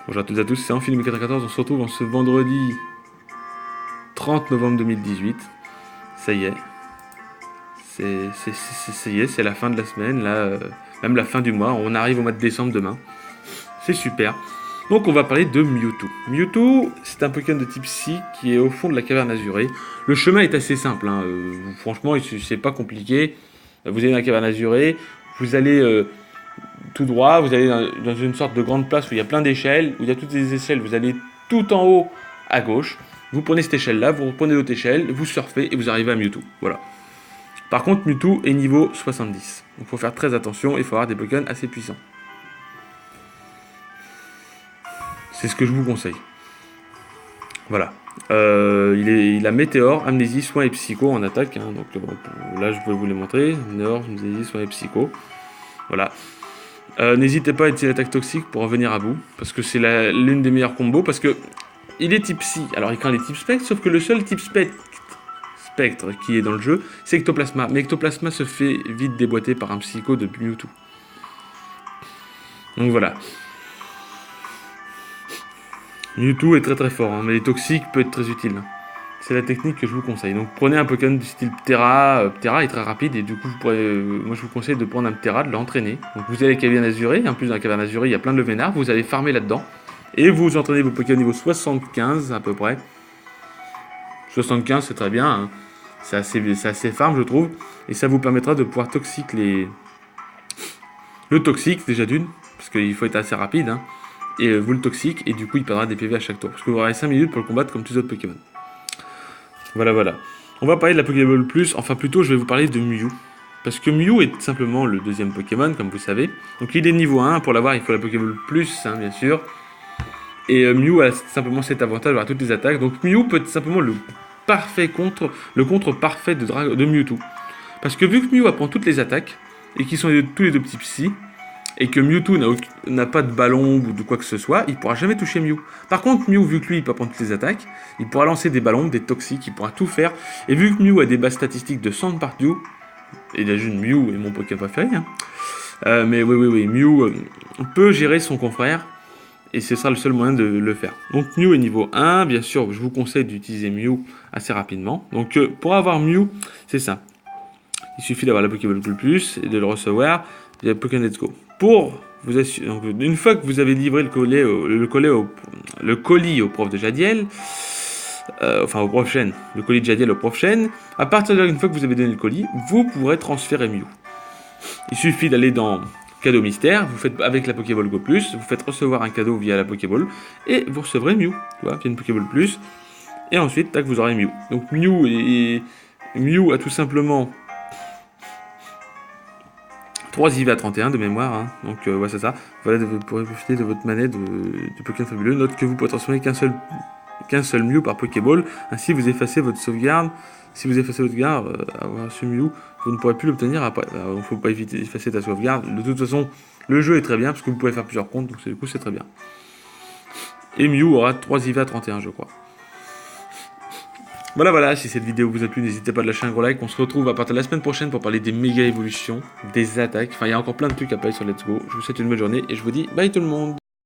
Bonjour à toutes et à tous, c'est Amphi94, on se retrouve en ce vendredi 30 novembre 2018. Ça y est, c'est la fin de la semaine, là, même la fin du mois, on arrive au mois de décembre demain. C'est super. Donc on va parler de Mewtwo. Mewtwo, c'est un Pokémon de type Psy qui est au fond de la caverne azurée. Le chemin est assez simple, hein. Franchement, c'est pas compliqué. Vous allez dans la caverne azurée, vous allez tout droit, vous allez dans une sorte de grande place où il y a plein d'échelles, où il y a toutes les échelles, vous allez tout en haut à gauche, vous prenez cette échelle-là, vous reprenez l'autre échelle, vous surfez et vous arrivez à Mewtwo. Voilà. Par contre, Mewtwo est niveau 70. Donc il faut faire très attention, il faut avoir des Pokémon assez puissants. C'est ce que je vous conseille. Voilà. Il a Météore, Amnésie, Soin et Psycho en attaque. Hein. Donc là, je vais vous les montrer. Météore, Amnésie, Soin et Psycho. Voilà. N'hésitez pas à utiliser l'attaque toxique pour revenir à bout, parce que c'est l'une des meilleures combos, parce que il est type Psy, alors il craint les types spectre, sauf que le seul type spectre qui est dans le jeu, c'est Ectoplasma, mais Ectoplasma se fait vite déboîter par un Psycho de Mewtwo. Donc voilà. Mewtwo est très très fort, hein, mais les toxiques peut être très utile. C'est la technique que je vous conseille. Donc prenez un Pokémon du style Ptera. Ptera est très rapide et du coup, moi je vous conseille de prendre un Ptera, de l'entraîner. Donc vous allez à la caverne azurée. En plus, dans la caverne azurée, il y a plein de Levénards. Vous allez farmer là-dedans. Et vous entraînez vos Pokémon niveau 75 à peu près. 75, c'est très bien. Hein. C'est assez farm, je trouve. Et ça vous permettra de pouvoir toxique le toxique, déjà d'une. Parce qu'il faut être assez rapide. Hein. Et vous le toxique. Et du coup, il perdra des PV à chaque tour. Parce que vous aurez 5 minutes pour le combattre comme tous les autres Pokémon. Voilà. On va parler de la Pokéball Plus, enfin plutôt je vais vous parler de Mew. Parce que Mew est simplement le deuxième Pokémon, comme vous savez. Donc il est niveau 1, pour l'avoir il faut la Pokéball Plus, hein, bien sûr. Et Mew a simplement cet avantage à toutes les attaques. Donc Mew peut être simplement le contre parfait de Mewtwo. Parce que vu que Mew apprend toutes les attaques, et qu'ils sont tous les deux petits psy, et que Mewtwo n'a pas de ballon ou de quoi que ce soit, il pourra jamais toucher Mew. Par contre, Mew, vu que lui, il peut prendre toutes les attaques, il pourra lancer des ballons, des toxiques, il pourra tout faire. Et vu que Mew a des bases statistiques de 100 partout, et déjà Mew est mon Pokémon préféré, hein, mais oui, Mew peut gérer son confrère, et ce sera le seul moyen de le faire. Donc Mew est niveau 1, bien sûr, je vous conseille d'utiliser Mew assez rapidement. Donc pour avoir Mew, c'est ça. Il suffit d'avoir la Pokéball Plus et de le recevoir via Pokémon Let's Go. Pour vous assurer, donc, une fois que vous avez livré le colis au prof de Jadiel, au prof Chen, le colis de Jadiel au prof Chen, à partir de là, une fois que vous avez donné le colis, vous pourrez transférer Mew. Il suffit d'aller dans cadeau mystère, vous faites avec la Pokéball Go Plus, vous faites recevoir un cadeau via la Pokéball et vous recevrez Mew, via une Pokéball Plus, et ensuite, tac, vous aurez Mew. Donc Mew a tout simplement 3 IV 31 de mémoire, hein. Donc ouais, c'est ça. Voilà, vous pourrez profiter de votre manette du Pokémon fabuleux. Note que vous pouvez transformer qu'un seul Mew par Pokéball. Ainsi, vous effacez votre sauvegarde. Si vous effacez votre sauvegarde, avoir ce Mew, vous ne pourrez plus l'obtenir après. Il ne faut pas effacer ta sauvegarde. De toute façon, le jeu est très bien parce que vous pouvez faire plusieurs comptes, donc du coup, c'est très bien. Et Mew aura 3 IV 31, je crois. Voilà, si cette vidéo vous a plu, n'hésitez pas à lâcher un gros like. On se retrouve à partir de la semaine prochaine pour parler des méga évolutions, des attaques. Enfin, il y a encore plein de trucs à parler sur Let's Go. Je vous souhaite une bonne journée et je vous dis bye tout le monde.